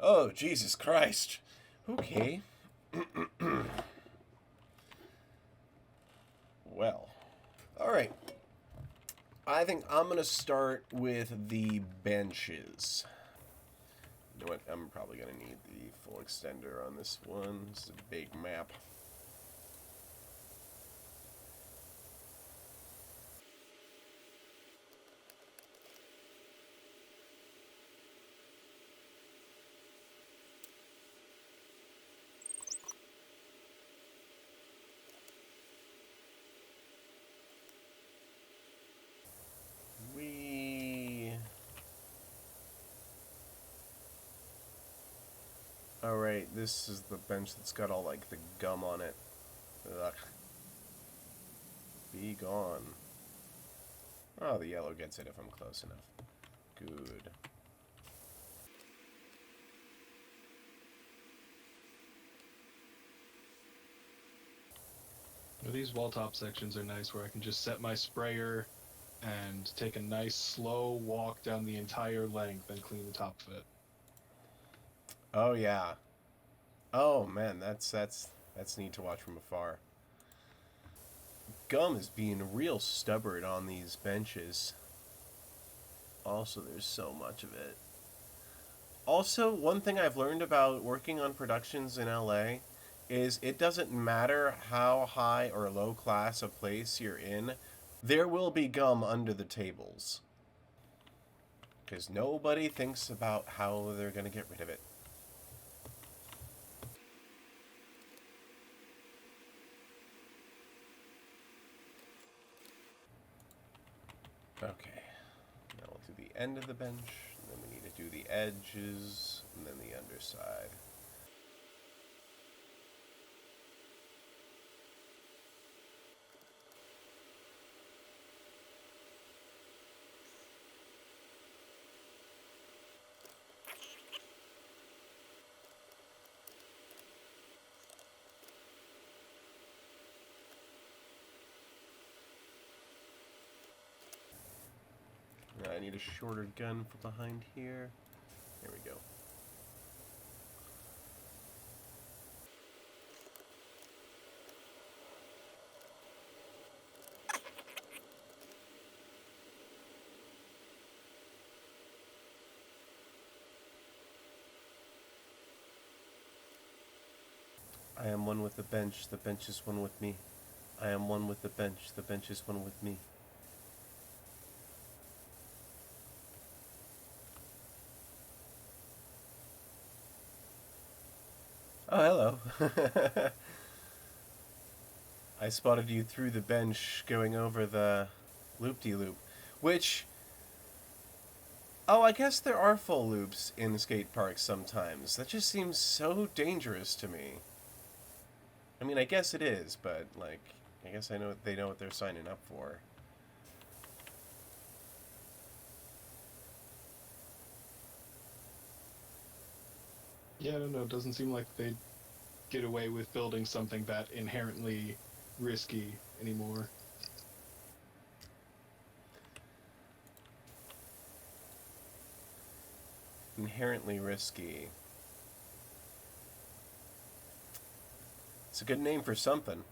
Oh, Jesus Christ. Okay. Well. Alright. I think I'm going to start with the benches. You know what? I'm probably going to need the full extender on this one. This is a big map. Alright, this is the bench that's got all, like, the gum on it. Ugh. Be gone. Oh, the yellow gets it if I'm close enough. Good. These wall top sections are nice where I can just set my sprayer and take a nice slow walk down the entire length and clean the top of it. Oh, yeah. Oh, man, that's neat to watch from afar. Gum is being real stubborn on these benches. Also, there's so much of it. Also, one thing I've learned about working on productions in LA is it doesn't matter how high or low class a place you're in, there will be gum under the tables. Because nobody thinks about how they're going to get rid of it. Okay. Now we'll do the end of the bench, and then we need to do the edges, and then the underside. Now I need a shorter gun for behind here. There we go. I am one with the bench is one with me. I am one with the bench is one with me. Oh, hello. I spotted you through the bench going over the loop-de-loop, which... Oh, I guess there are full loops in skate parks sometimes. That just seems so dangerous to me. I mean, I guess it is, but, like, I guess they know what they're signing up for. Yeah, I don't know. It doesn't seem like they'd get away with building something that inherently risky anymore. Inherently risky. It's a good name for something.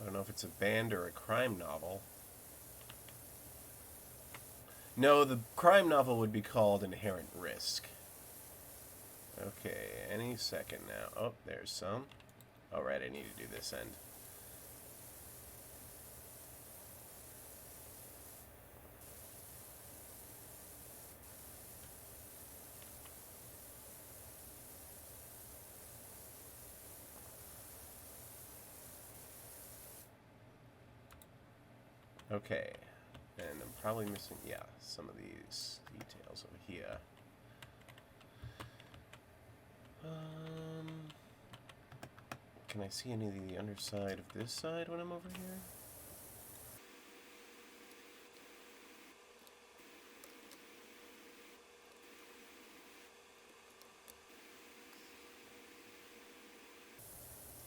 I don't know if it's a band or a crime novel. No, the crime novel would be called Inherent Risk. Okay, any second now. Oh, there's some. Alright, I need to do this end. Okay, and I'm probably missing, yeah, some of these details over here. Can I see any of the underside of this side when I'm over here?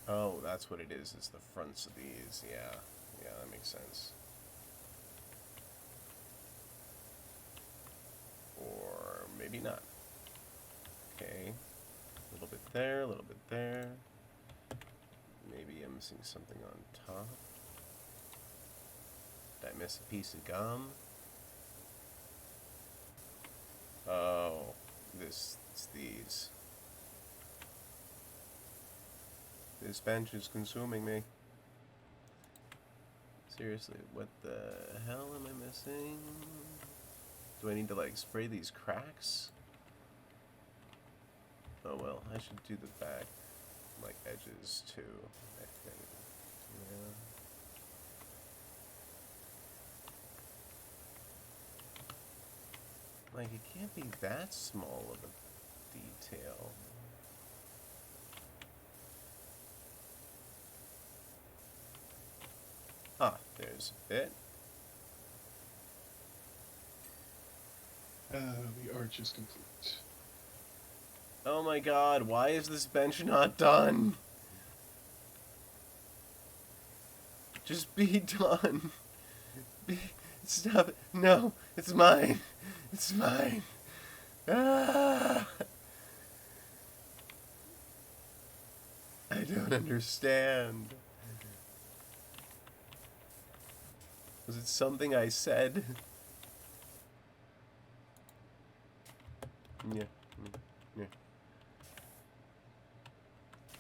Oh, that's what it is. It's the fronts of these. Yeah. Yeah, that makes sense. Or maybe not. Okay. A little bit there, a little bit there. Maybe I'm missing something on top. Did I miss a piece of gum? Oh, it's these. This bench is consuming me. Seriously, what the hell am I missing? Do I need to, like, spray these cracks? Oh well, I should do the back, like, edges too, I think. Yeah. Like, it can't be that small of a detail. Ah, there's a bit. The arch is complete. Oh my god, why is this bench not done? Just be done. Stop it. No, it's mine. It's mine. Ah! I don't understand. Was it something I said? Yeah. Yeah.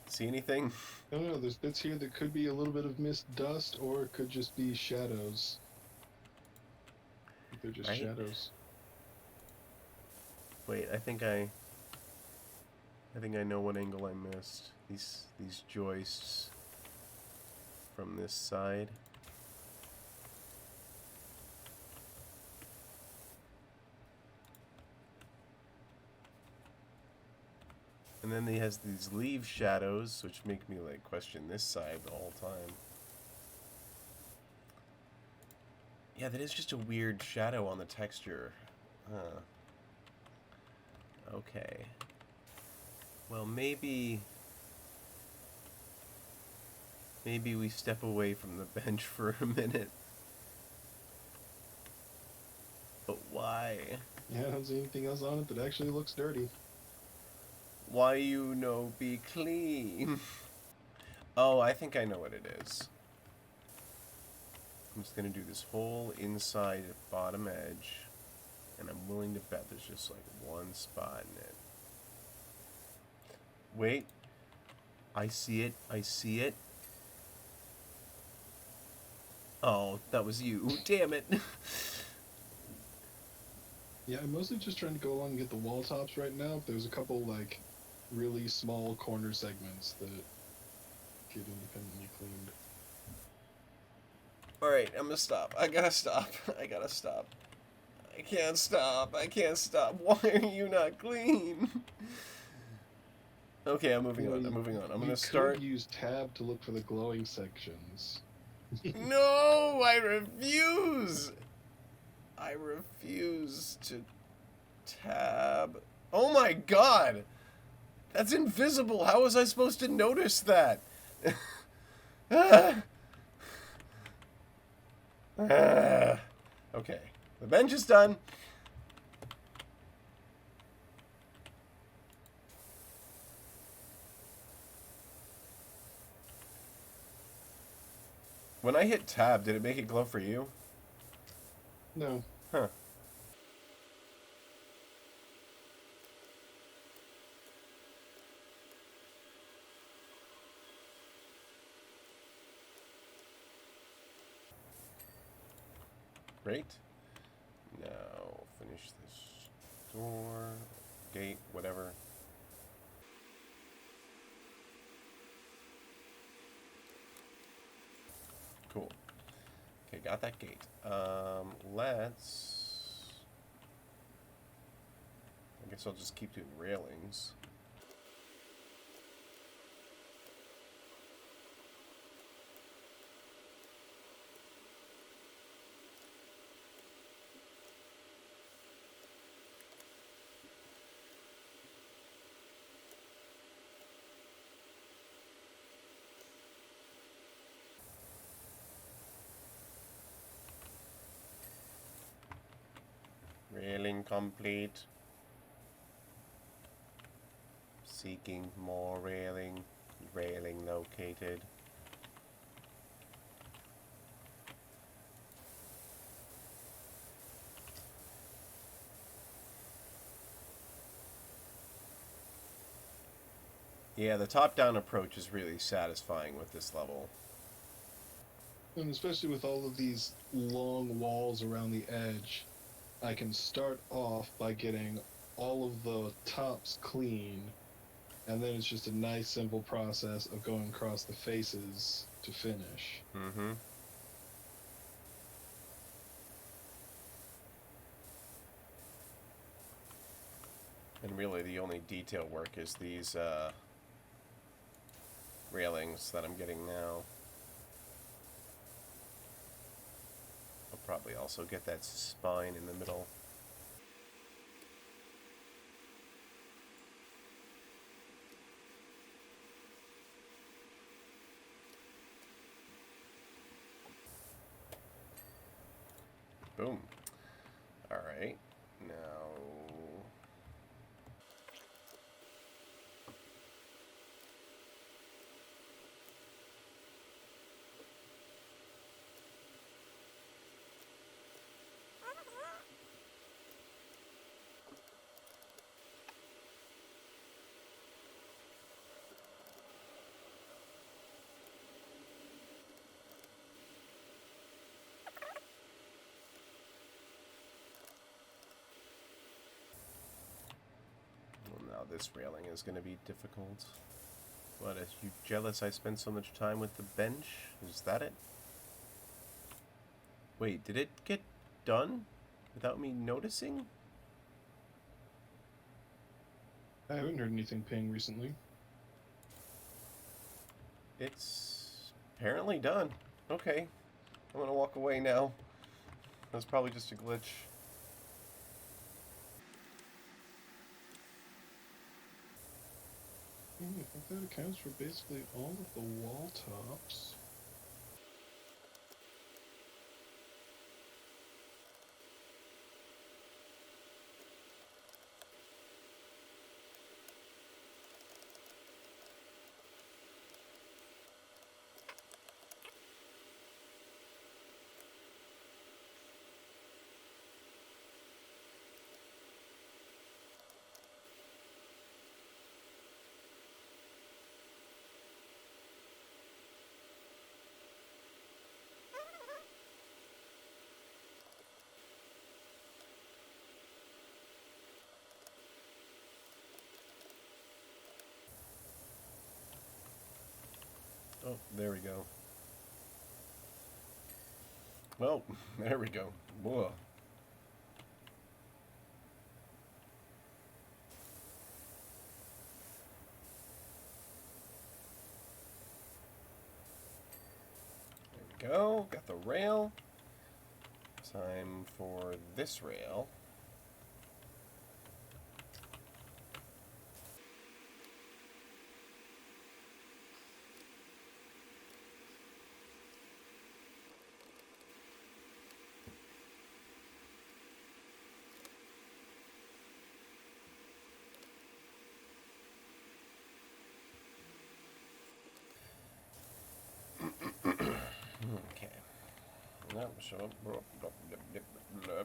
See anything? I don't know, there's bits here that could be a little bit of mist dust, or it could just be shadows. I think they're just Right? shadows. Wait, I think I know what angle I missed. These joists from this side. And then he has these leaf shadows, which make me like question this side the whole time. Yeah, that is just a weird shadow on the texture. Huh. Okay. Well, maybe we step away from the bench for a minute. But why? Yeah, I don't see anything else on it that actually looks dirty. Why you no be clean? Oh, I think I know what it is. I'm just gonna do this whole inside bottom edge, and I'm willing to bet there's just like one spot in it. Wait. I see it. I see it. Oh, that was you. Damn it. Yeah, I'm mostly just trying to go along and get the wall tops right now. There's a couple, like, really small corner segments that get independently cleaned. Alright, I'm gonna stop. I gotta stop. I gotta stop. I can't stop. I can't stop. Why are you not clean? Okay, I'm moving on. I'm moving on. I'm gonna start. You could use tab to look for the glowing sections. No, I refuse. I refuse to tab. Oh my god! That's invisible. How was I supposed to notice that? Ah. Ah. Okay, the bench is done. When I hit tab, did it make it glow for you? No. Huh. Great. Now finish this door, gate, whatever. Cool. Okay, got that gate. Let's... I guess I'll just keep doing railings. Railing complete. Seeking more railing. Railing located. Yeah, the top-down approach is really satisfying with this level. And especially with all of these long walls around the edge, I can start off by getting all of the tops clean, and then it's just a nice simple process of going across the faces to finish. Mm-hmm. And really the only detail work is these railings that I'm getting now. I'll probably also get that spine in the middle. Boom. Alright. Now... Well, now this railing is going to be difficult. What, are you jealous I spent so much time with the bench? Is that it? Wait, did it get done without me noticing? I haven't heard anything ping recently. It's apparently done. Okay. I'm gonna walk away now. That's probably just a glitch. I think that accounts for basically all of the wall tops. Oh, there we go. Well, there we go. Whoa. There we go. Got the rail. Time for this rail. Okay. That will show up. Okay. And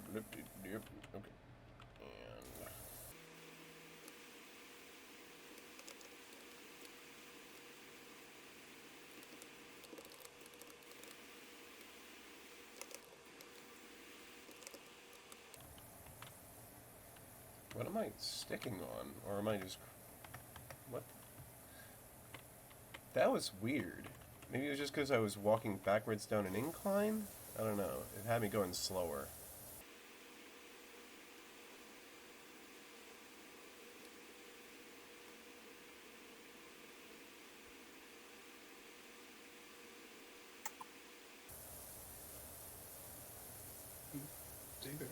what am I sticking on? Or am I just... What? That was weird. Maybe it was just because I was walking backwards down an incline? I don't know. It had me going slower. Stay there.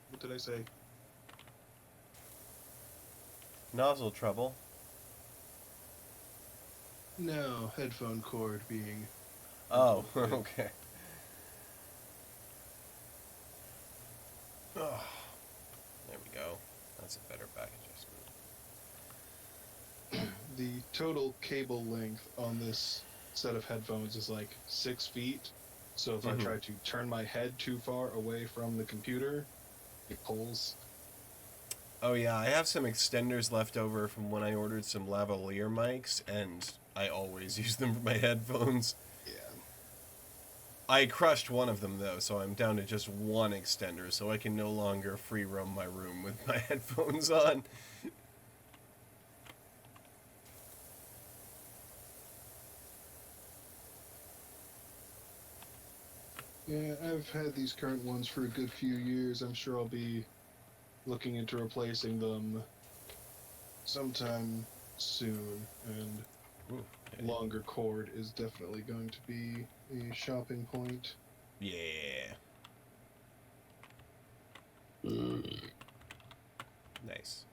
What did I say? Nozzle trouble. No, headphone cord being... Oh, okay. Ugh. total cable length on this set of headphones is like 6 feet. So if I Mm-hmm. try to turn my head too far away from the computer, it pulls. Oh yeah, I have some extenders left over from when I ordered some lavalier mics, and I always use them for my headphones. Yeah. I crushed one of them though, so I'm down to just one extender, so I can no longer free roam my room with my headphones on. Yeah, I've had these current ones for a good few years. I'm sure I'll be looking into replacing them sometime soon, and Ooh, okay. longer cord is definitely going to be a shopping point. Yeah. Nice.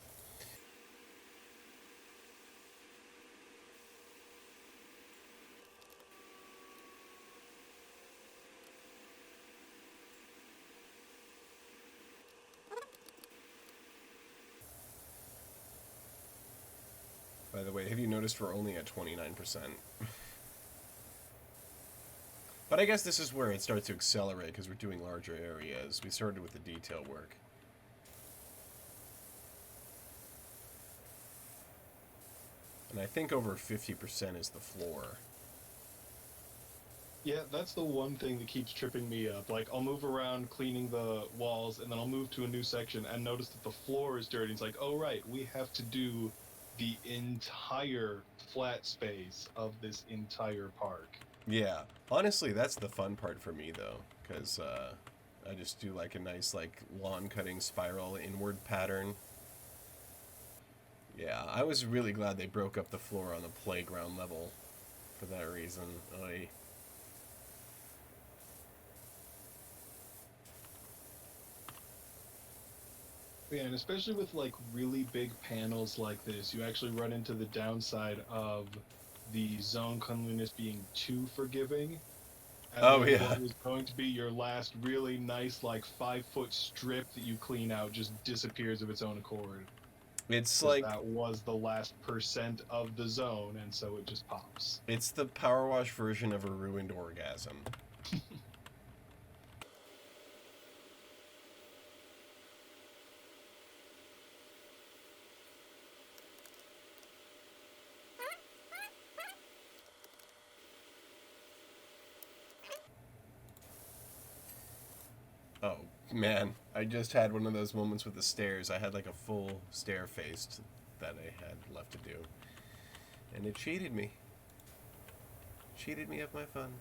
By the way, have you noticed we're only at 29%? But I guess this is where it starts to accelerate because we're doing larger areas. We started with the detail work. And I think over 50% is the floor. Yeah, that's the one thing that keeps tripping me up. Like, I'll move around cleaning the walls, and then I'll move to a new section and notice that the floor is dirty. It's like, oh, right, we have to do the entire flat space of this entire park. Yeah. Honestly, that's the fun part for me, though. Because I just do like a nice like lawn cutting spiral inward pattern. Yeah, I was really glad they broke up the floor on the playground level for that reason. Oy. Yeah, and especially with like really big panels like this, you actually run into the downside of the zone cleanliness being too forgiving. And Oh then what yeah. was going to be your last really nice, like 5 foot strip that you clean out just disappears of its own accord. It's Because like that was the last percent of the zone, and so it just pops. it's the PowerWash version of a ruined orgasm. Oh man, I just had one of those moments with the stairs. I had like a full stair face that I had left to do, and it cheated me. Cheated me of my fun.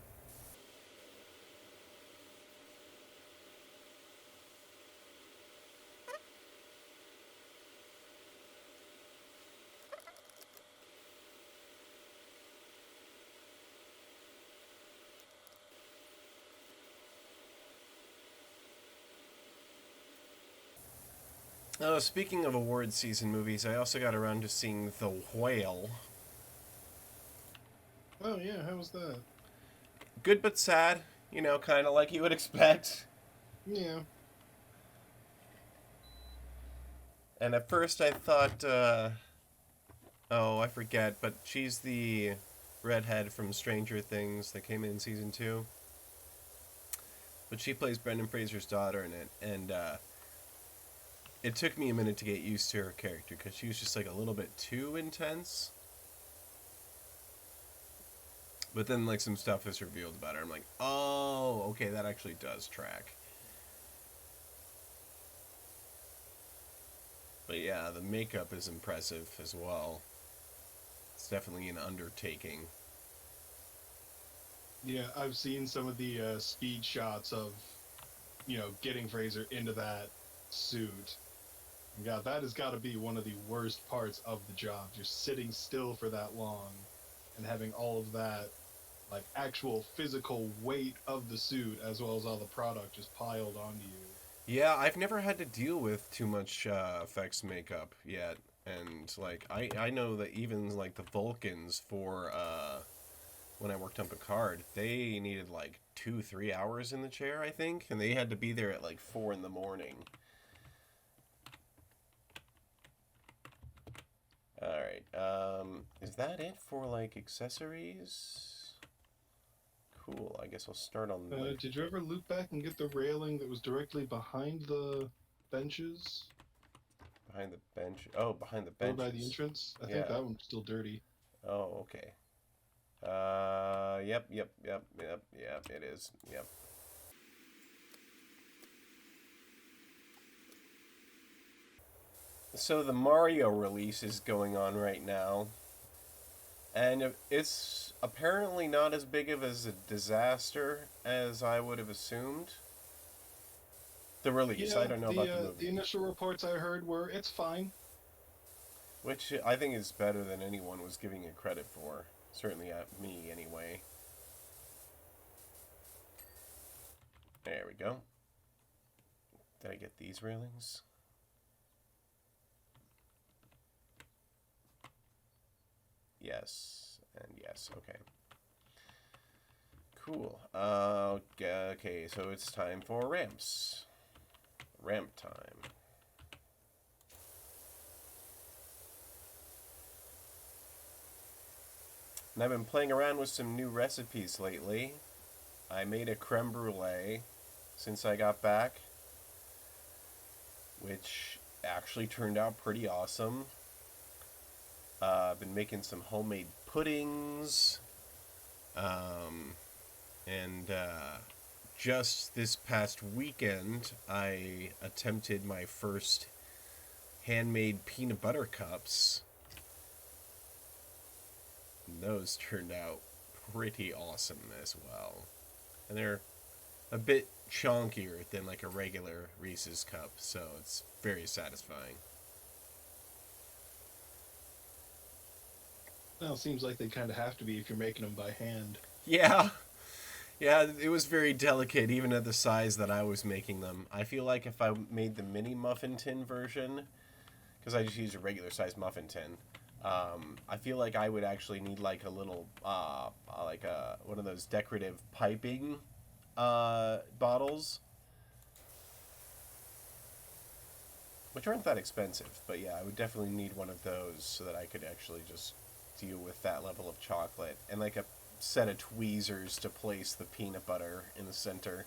Oh, speaking of award season movies, I also got around to seeing The Whale. Oh, yeah, how was that? Good but sad, you know, kind of like you would expect. Yeah. And at first I thought, oh, I forget, but she's the redhead from Stranger Things that came in season 2. But she plays Brendan Fraser's daughter in it, and it took me a minute to get used to her character because she was just like a little bit too intense. But then like some stuff is revealed about her. I'm like, oh, okay, that actually does track. But yeah, the makeup is impressive as well. It's definitely an undertaking. Yeah, I've seen some of the speed shots of, getting Fraser into that suit. God, that has got to be one of the worst parts of the job. Just sitting still for that long and having all of that, like, actual physical weight of the suit as well as all the product just piled onto you. Yeah, I've never had to deal with too much effects makeup yet. And like I know that even like the Vulcans for when I worked on Picard, they needed like 2-3 hours in the chair, I think, and they had to be there at like 4 in the morning. Alright, is that it for, like, accessories? Cool, I guess I'll start on, like... Did you ever loop back and get the railing that was directly behind the benches? Behind the bench. Oh, behind the Over by the benches. entrance? I think Yeah. that one's still dirty. Oh, okay. Yep, it is. Yep. So the Mario release is going on right now, and it's apparently not as big of as a disaster as I would have assumed. The release, I Yeah, don't know about the the movie, initial reports I heard were it's fine. which I think is better than anyone was giving it credit for. Certainly me, anyway. There we go. Did I get these railings? Yes, and yes, okay. Cool. Okay, so it's time for ramps. Ramp time. And I've been playing around with some new recipes lately. I made a creme brulee since I got back, which actually turned out pretty awesome. I've been making some homemade puddings. And just this past weekend, I attempted my first handmade peanut butter cups. And those turned out pretty awesome as well. And they're a bit chunkier than like a regular Reese's cup, so it's very satisfying. Now it seems like they kind of have to be if you're making them by hand. Yeah, yeah, it was very delicate, even at the size that I was making them. I feel like if I made the mini muffin tin version, because I just used a regular size muffin tin, I feel like I would actually need like a little, one of those decorative piping bottles, which aren't that expensive. But yeah, I would definitely need one of those so that I could actually just deal with that level of chocolate, and like a set of tweezers to place the peanut butter in the center.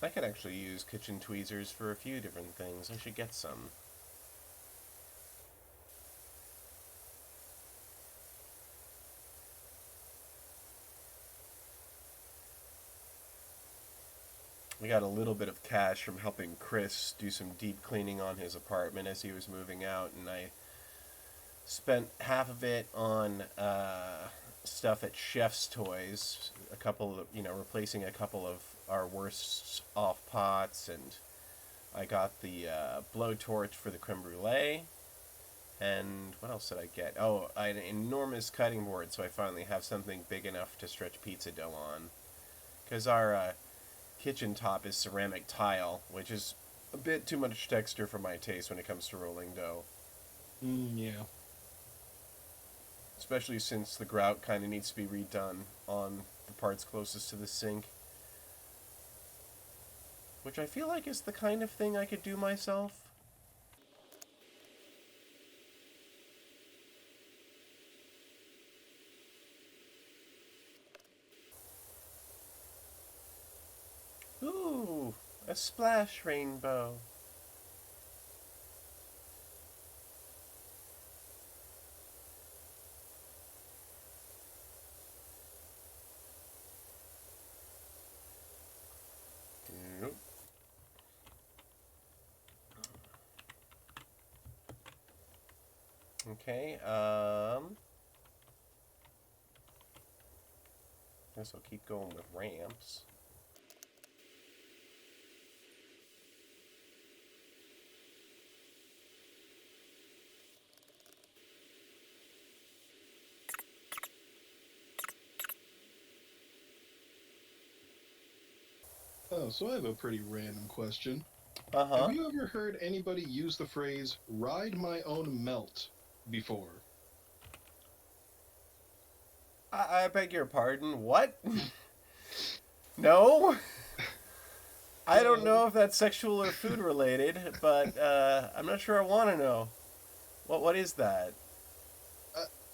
I could actually use kitchen tweezers for a few different things. I should get some. We got a little bit of cash from helping Chris do some deep cleaning on his apartment as he was moving out, and I spent half of it on stuff at Chef's Toys. A couple of, replacing a couple of our worst off pots, and I got the blowtorch for the creme brulee. And what else did I get? Oh, an enormous cutting board, so I finally have something big enough to stretch pizza dough on. Because our kitchen top is ceramic tile, which is a bit too much texture for my taste when it comes to rolling dough. Yeah. Especially since the grout kind of needs to be redone on the parts closest to the sink. Which I feel like is the kind of thing I could do myself. Ooh, a splash rainbow. Nope. Okay, guess I'll keep going with ramps. Oh, so I have a pretty random question. Have Uh-huh. you ever heard anybody use the phrase "ride my own melt" before? I beg your pardon, what? No? I don't Well, know if that's sexual or food related, but I'm not sure I want to know. What is that?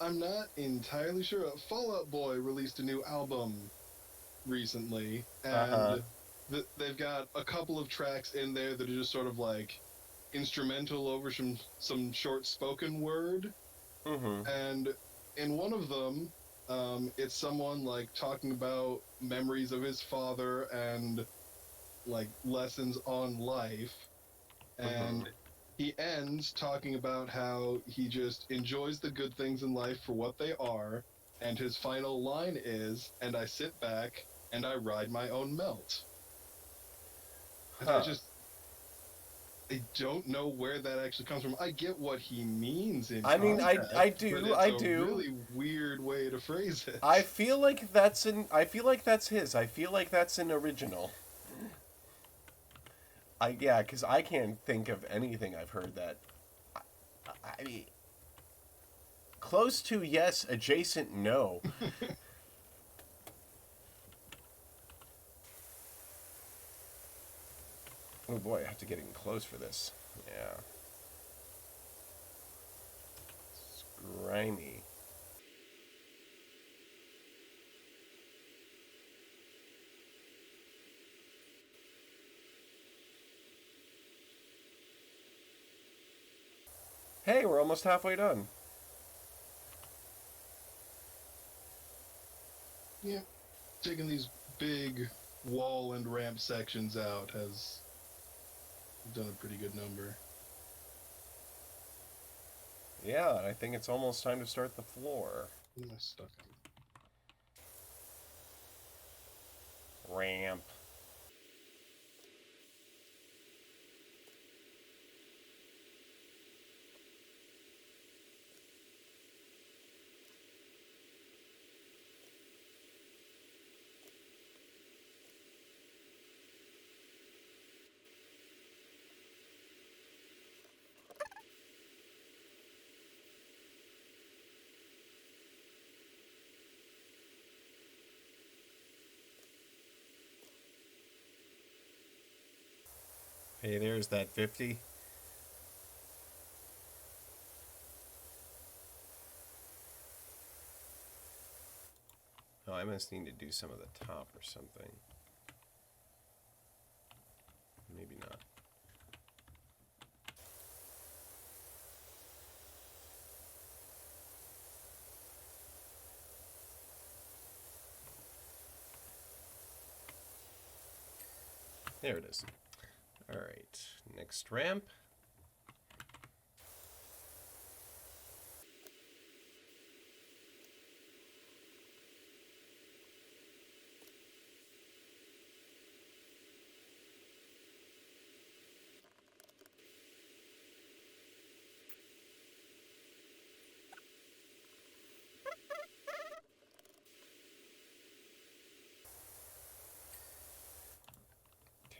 I'm not entirely sure. Fall Out Boy released a new album recently, Uh-huh. and they've got a couple of tracks in there that are just sort of like instrumental over some short spoken word, Mm-hmm. and in one of them, it's someone like talking about memories of his father and like lessons on life, Mm-hmm. and he ends talking about how he just enjoys the good things in life for what they are, and his final line is, "And I sit back and I ride my own melt." And Huh. I don't know where that actually comes from. I get what he means in I mean, I context, but do, it's I a do. really weird way to phrase I it. feel like that's an. I feel like that's his. I feel like that's an original. Yeah, because I can't think of anything I've heard that. I mean, close to yes, adjacent no. Oh boy, I have to get in close for this. Yeah, it's grimy. Hey, we're almost halfway done. Yeah, taking these big wall and ramp sections out has done a pretty good number. Yeah, I think it's almost time to start the floor. What am I stuck on? Ramp. Hey, there's that 50. Oh, I must need to do some of the top or something. Maybe not. There it is. All right, next ramp.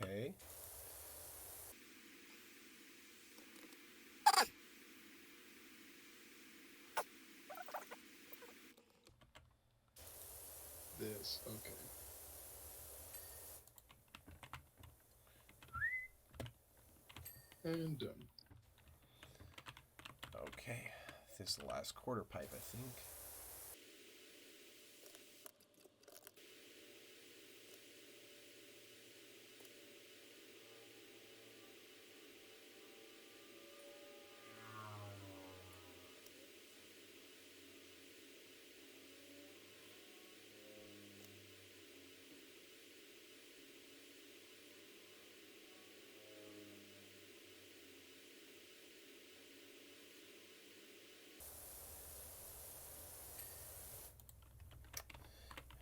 Okay. This, okay. And done. Okay. This is the last quarter pipe, I think.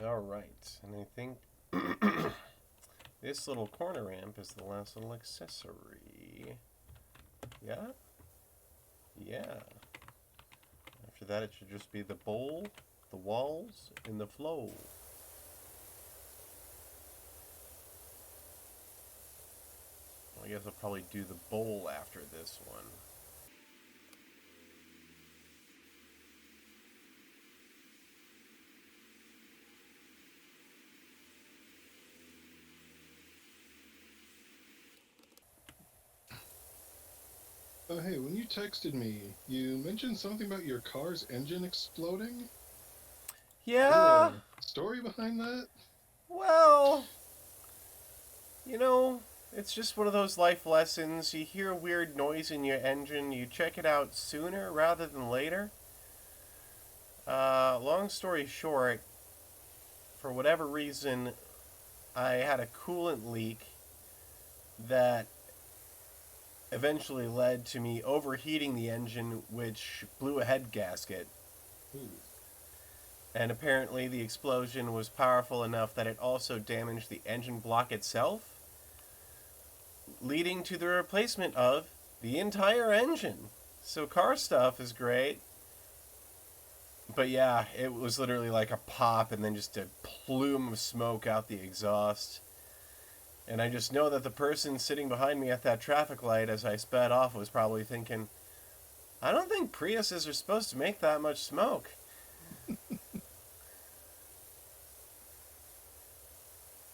All right, and I think this little corner ramp is the last little accessory. Yeah? Yeah. After that, it should just be the bowl, the walls, and the flow. Well, I guess I'll probably do the bowl after this one. Oh, hey, when you texted me, you mentioned something about your car's engine exploding? Is there Yeah, a story behind that? well, you know, it's just one of those life lessons. You hear a weird noise in your engine, you check it out sooner rather than later. Long story short, for whatever reason, I had a coolant leak that eventually led to me overheating the engine, which blew a head gasket. Ooh. And apparently, the explosion was powerful enough that it also damaged the engine block itself, leading to the replacement of the entire engine. So, car stuff is great. But yeah, it was literally like a pop and then just a plume of smoke out the exhaust. And I just know that the person sitting behind me at that traffic light as I sped off was probably thinking, I don't think Priuses are supposed to make that much smoke.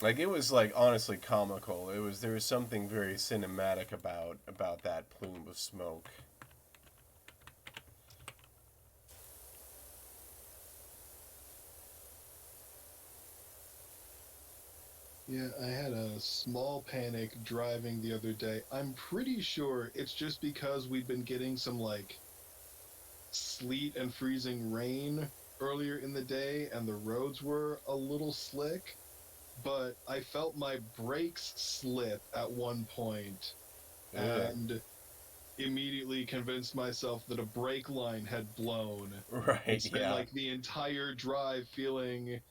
Like it was like honestly comical. There was something very cinematic about that plume of smoke. Yeah, I had a small panic driving the other day. I'm pretty sure it's just because we've been getting some, like, sleet and freezing rain earlier in the day and the roads were a little slick, but I felt my brakes slip at one point Ugh. and immediately convinced myself that a brake line had blown and Right, spent yeah. like the entire drive feeling,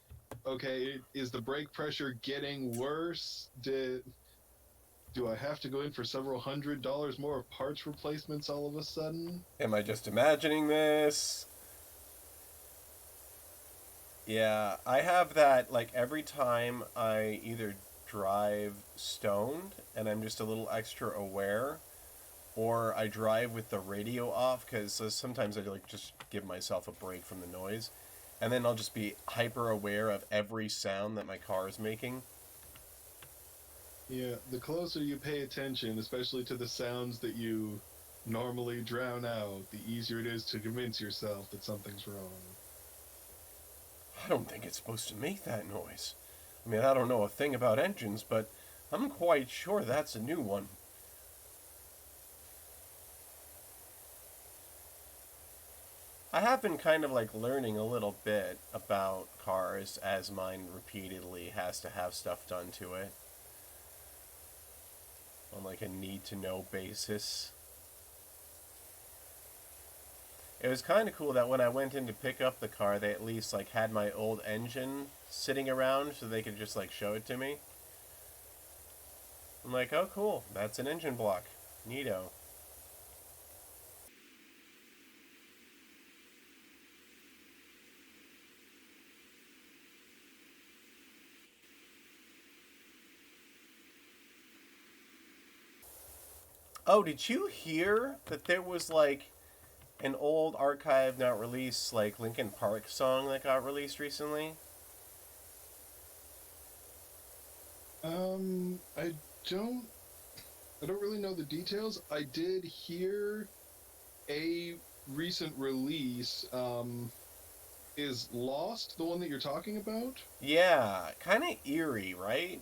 okay, is the brake pressure getting worse? Do I have to go in for several $100s more of parts replacements all of a sudden? Am I just imagining this? Yeah, I have that like every time I either drive stoned and I'm just a little extra aware, or I drive with the radio off because sometimes I like just give myself a break from the noise, and then I'll just be hyper aware of every sound that my car is making. Yeah, the closer you pay attention, especially to the sounds that you normally drown out, the easier it is to convince yourself that something's wrong. I don't think it's supposed to make that noise. I mean, I don't know a thing about engines, but I'm quite sure that's a new one. I have been kind of like learning a little bit about cars as mine repeatedly has to have stuff done to it on like a need to know basis. It was kind of cool that when I went in to pick up the car, they at least like had my old engine sitting around so they could just like show it to me. I'm like, oh cool, that's an engine block. Neato. Oh, did you hear that there was like an old archive not released like Linkin Park song that got released recently? I don't I don't really know the details. I did hear a recent release. Is Lost the one that you're talking about? Yeah, kind of eerie, right?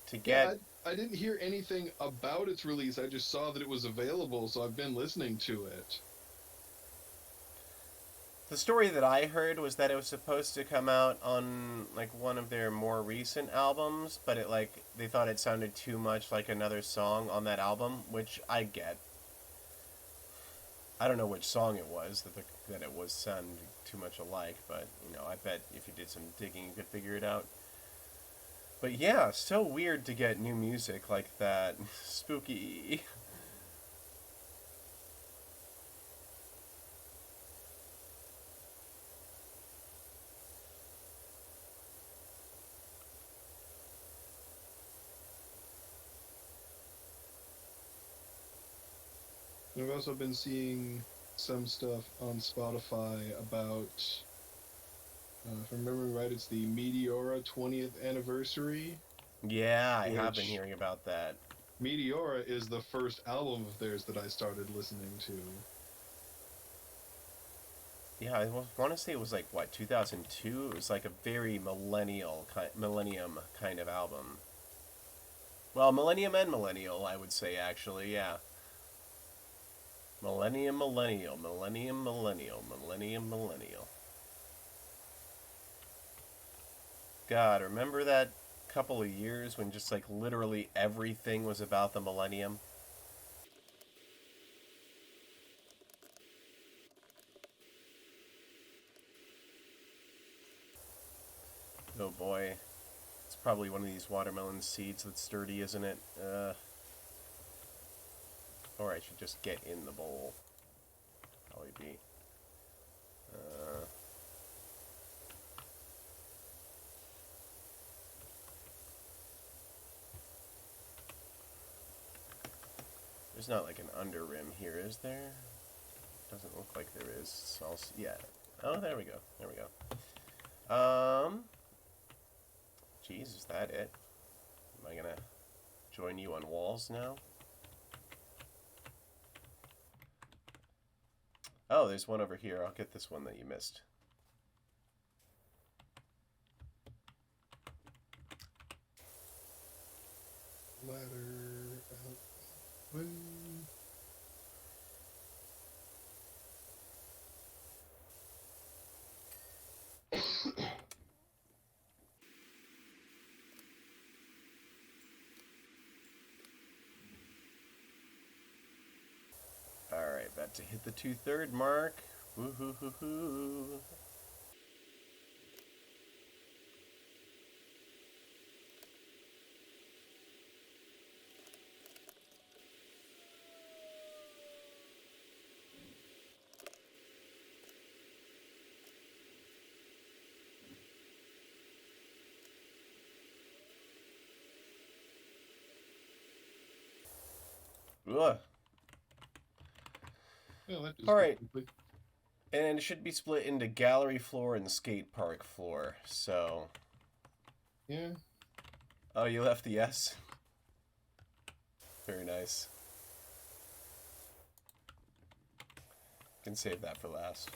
To Yeah, get I didn't hear anything about its release. I just saw that it was available, so I've been listening to it. the story that I heard was that it was supposed to come out on like one of their more recent albums, but it like they thought it sounded too much like another song on that album, which I get. I don't know which song it was that it was sounding too much alike, but you know, I bet if you did some digging, you could figure it out. But yeah, so weird to get new music like that. Spooky. And I've also been seeing some stuff on Spotify about, if I'm remembering right, it's the Meteora 20th anniversary, Yeah, I have been which hearing about that. Meteora is the first album of theirs that I started listening to. Yeah, I want to say it was like what 2002. It was like a very millennium kind of album. Well, millennium and millennial, I would say actually. Yeah, millennium, millennial, millennium, millennial, millennium, millennial. God, remember that couple of years when just like literally everything was about the millennium? Oh boy. It's probably one of these watermelon seeds that's sturdy, isn't it? Or I should just get in the bowl. Probably be. Uh, there's not like an under rim here, is there? Doesn't look like there is. So yeah. Oh, there we go. There we go. Geez, is that it? Am I gonna join you on walls now? Oh, there's one over here. I'll get this one that you missed. Ladder out. Way. Alright, about to hit the 2/3 mark. Woo-hoo-hoo-hoo. Ugh. Yeah, that just Alright, quickly. and it should be split into gallery floor and skate park floor. So, Yeah. oh, you left the S? Very nice. Can save that for last.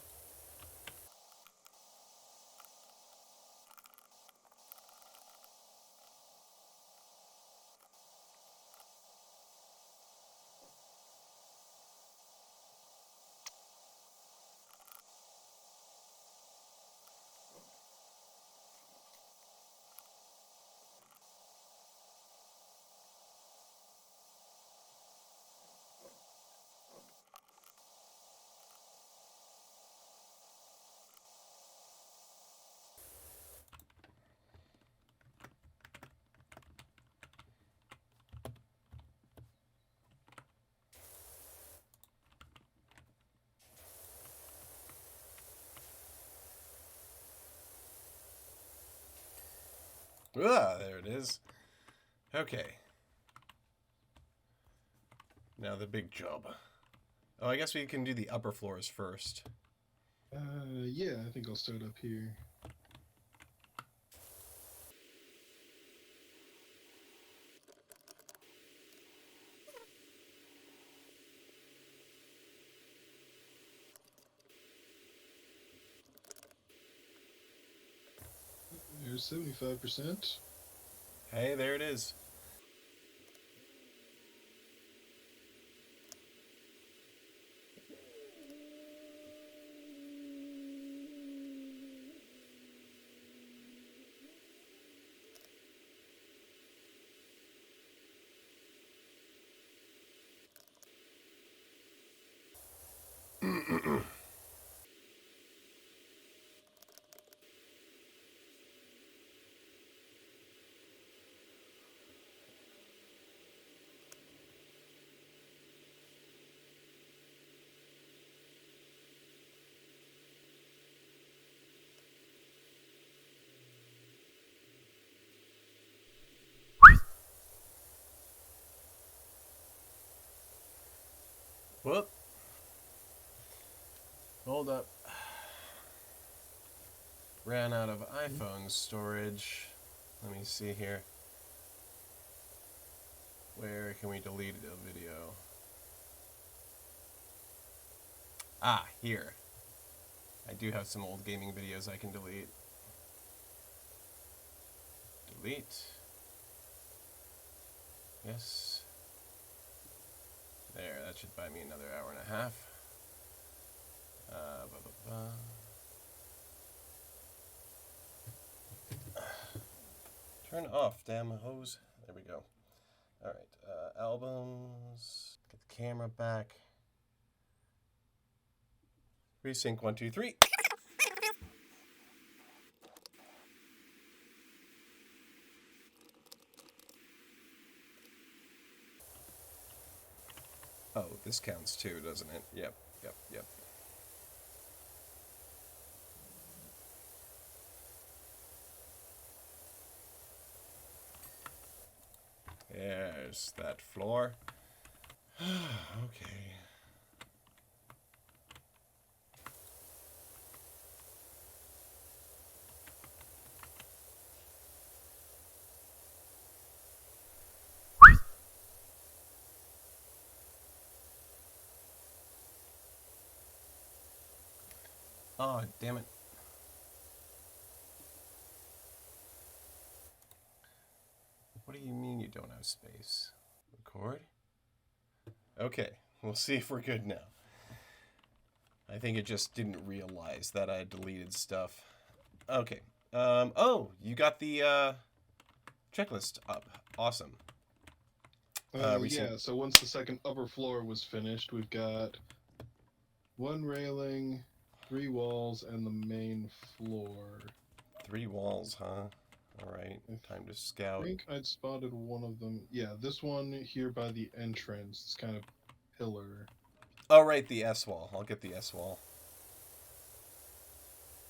Ah, there it is. Okay. Now the big job. Oh, I guess we can do the upper floors first. Yeah, I think I'll start up here. There's 75%. Hey, there it is. Whoop. Hold up. Ran out of iPhone storage. Let me see here. Where can we delete a video? Ah, here. I do have some old gaming videos I can delete. Delete. Yes. There, that should buy me another hour and a half. Turn off, damn hose. There we go. Alright, albums. Get the camera back. Resync 1, 2, 3. Oh, this counts too, doesn't it? Yep. There's that floor. Okay. Oh, damn it. What do you mean you don't have space? Record? Okay, we'll see if we're good now. I think it just didn't realize that I had deleted stuff. Okay. Oh, you got the checklist up. Awesome. Yeah, so once the second upper floor was finished, we've got 1 railing, 3 walls, and the main floor. 3 walls, huh? Alright, time to scout. I think I'd spotted one of them. Yeah, this one here by the entrance. It's kind of pillar. Oh, right, the S-wall. I'll get the S-wall.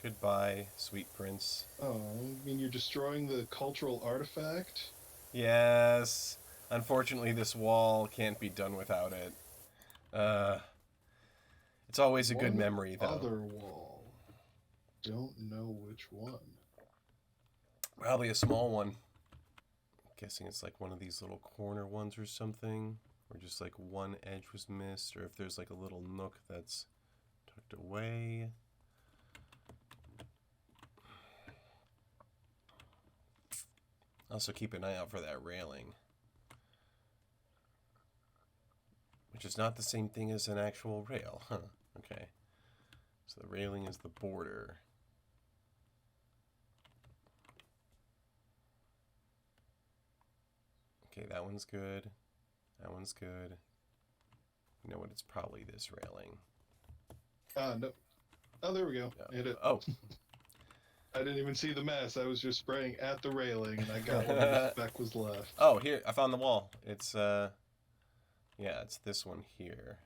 Goodbye, sweet prince. Oh, I mean, you're destroying the cultural artifact? Yes. Unfortunately, this wall can't be done without it. It's always a good memory, though. Other wall. Don't know which one. Probably a small one. I'm guessing it's like one of these little corner ones or something. Or just like one edge was missed. Or if there's like a little nook that's tucked away. Also keep an eye out for that railing. Which is not the same thing as an actual rail. Huh. Okay. So the railing is the border. Okay, that one's good. That one's good. You know what? It's probably this railing. No. Oh, there we go. No. Hit it. Oh. I didn't even see the mess. I was just spraying at the railing, and I got what the speck was left. Oh, here. I found the wall. It's, yeah, it's this one here.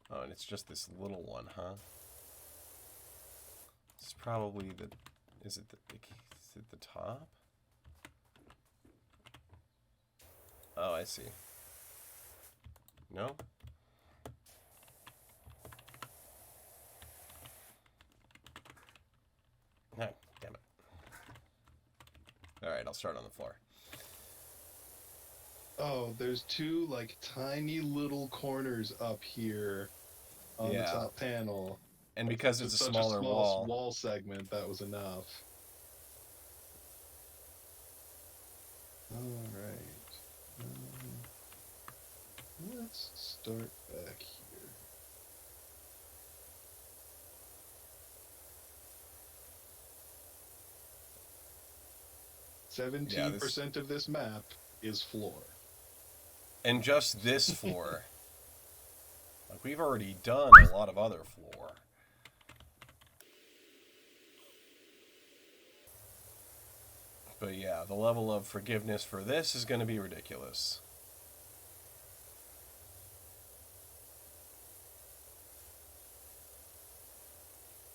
Oh, and it's just this little one, huh? It's probably the... Is it the top? Oh, I see. No? No, damn it. Alright, I'll start on the floor. Oh, there's 2, like, tiny little corners up here on the top panel. And because it's a such smaller a small wall... wall segment, that was enough. Alright. Let's start back here. 17% of this map is floor. And just this floor. Like, we've already done a lot of other floor. But yeah, the level of forgiveness for this is going to be ridiculous.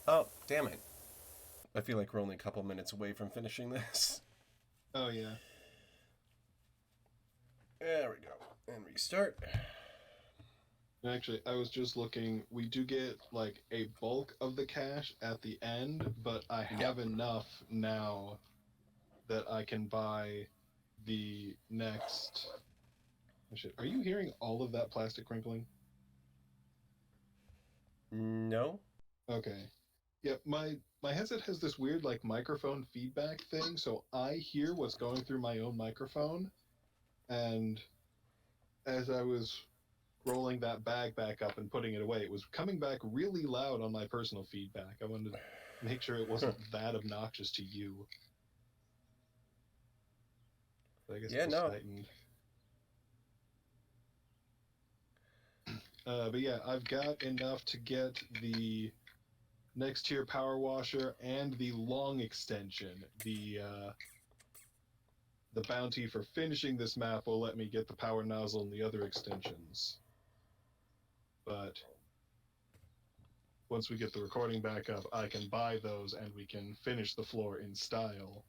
Oh, damn it. I feel like we're only a couple minutes away from finishing this. Oh, yeah. There we go. And restart. Actually, I was just looking. We do get, like, a bulk of the cash at the end, but I have enough now that I can buy the next Oh, shit. Are you hearing all of that plastic crinkling? No? Okay. Yeah, my headset has this weird like microphone feedback thing, so I hear what's going through my own microphone. And as I was rolling that bag back up and putting it away, it was coming back really loud on my personal feedback. I wanted to make sure it wasn't that obnoxious to you. But I guess it Yeah, just no. tightened. But yeah, I've got enough to get the next tier power washer and the long extension. The bounty for finishing this map will let me get the power nozzle and the other extensions. But once we get the recording back up, I can buy those and we can finish the floor in style.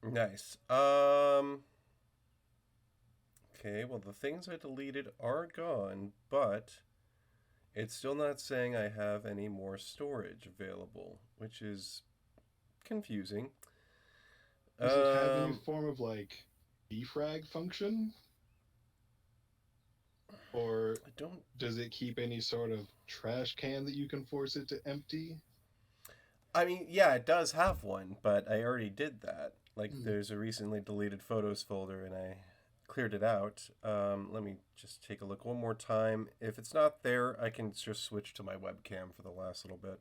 Nice. Okay, well, the things I deleted are gone, but it's still not saying I have any more storage available, which is confusing. Does it have any Um, form of like defrag function? Or I don't. does it keep any sort of trash can that you can force it to empty? I mean, yeah, it does have one, but I already did that. Like, Hmm. there's a recently deleted photos folder, and I cleared it out. Let me just take a look one more time. If it's not there, I can just switch to my webcam for the last little bit.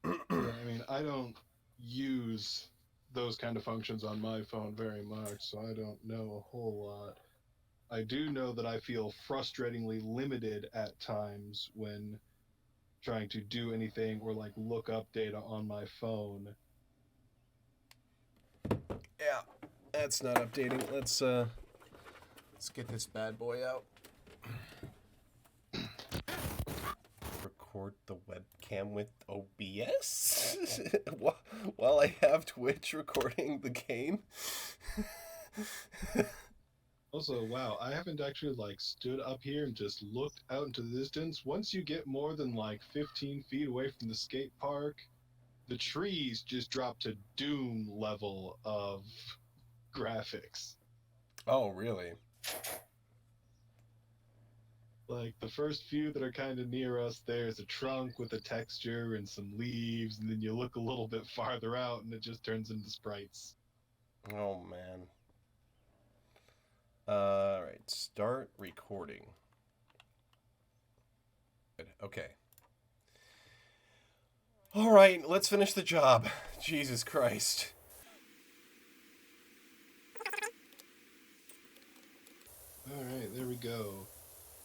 Yeah, I mean, I don't use those kind of functions on my phone very much, so I don't know a whole lot. I do know that I feel frustratingly limited at times when trying to do anything or like look up data on my phone. Yeah, that's not updating. Let's get this bad boy out. Record the webcam with OBS while I have Twitch recording the game. Also, wow, I haven't actually like stood up here and just looked out into the distance. Once you get more than like 15 feet away from the skate park, the trees just drop to Doom level of graphics. Oh, really? Like the first few that are kind of near us, there's a trunk with a texture and some leaves, and then you look a little bit farther out and it just turns into sprites. Oh, man. All right, start recording. Good. Okay. All right, let's finish the job. Jesus Christ. All right, there we go.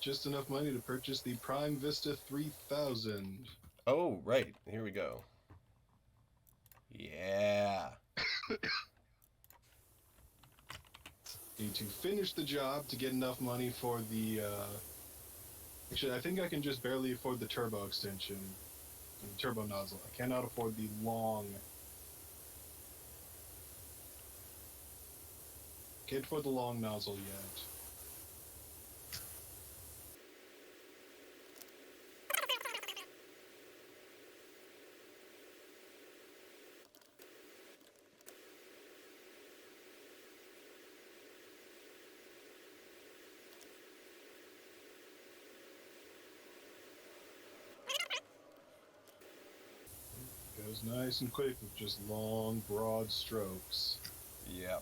Just enough money to purchase the Prime Vista 3000. Oh, right. Here we go. Yeah. Need to finish the job to get enough money for the. Actually, I think I can just barely afford the turbo extension, the turbo nozzle. I cannot afford the long. Can't afford the long nozzle yet. Goes nice and quick with just long, broad strokes. Yeah.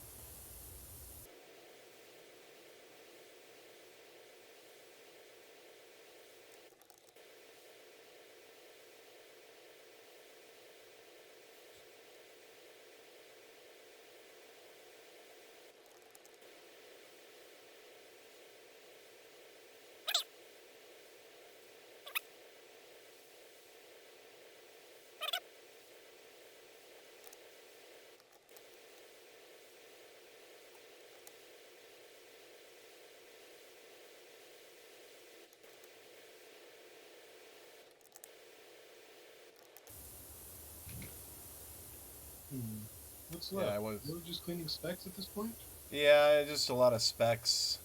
Hmm. What's Yeah, left? I was. We're just cleaning specs at this point? Yeah, just a lot of specs.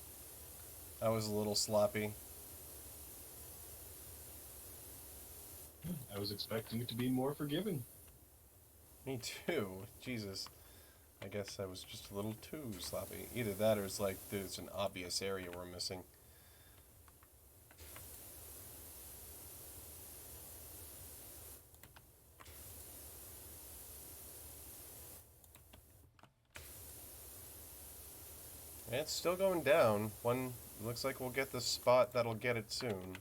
I was a little sloppy. I was expecting it to be more forgiving. Me too. Jesus. I guess I was just a little too sloppy. Either that or it's like there's an obvious area we're missing. It's still going down. One looks like we'll get the spot that'll get it soon.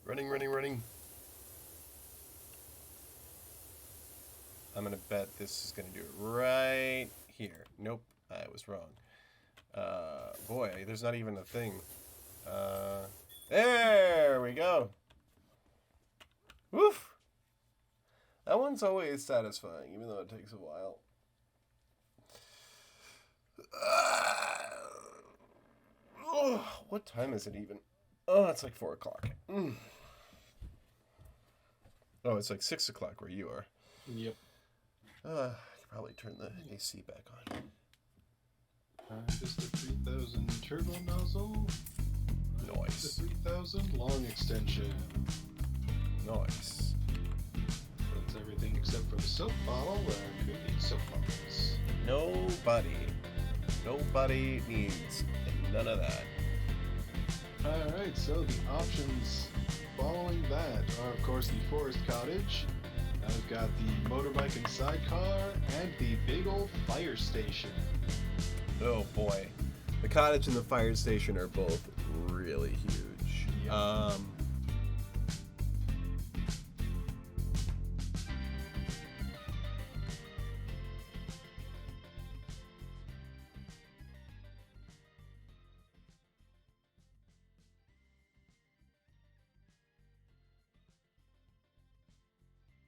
Running, running, running. I'm gonna bet this is gonna do it right here. Nope, I was wrong. Boy, there's not even a thing. There we go. Woof! That one's always satisfying, even though it takes a while. What time is it even? Oh, it's like 4 o'clock. Oh, it's like 6 o'clock where you are. Yep. I could probably turn the AC back on. Just the 3000 turbo nozzle. Nice. The 3000 long extension. Nice. That's everything except for the soap bottle. Who needs soap bottles? Nobody needs none of that. Alright, so the options following that are, of course, the forest cottage. I've got the motorbike and sidecar, and the big old fire station. Oh boy. The cottage and the fire station are both really huge. Yep.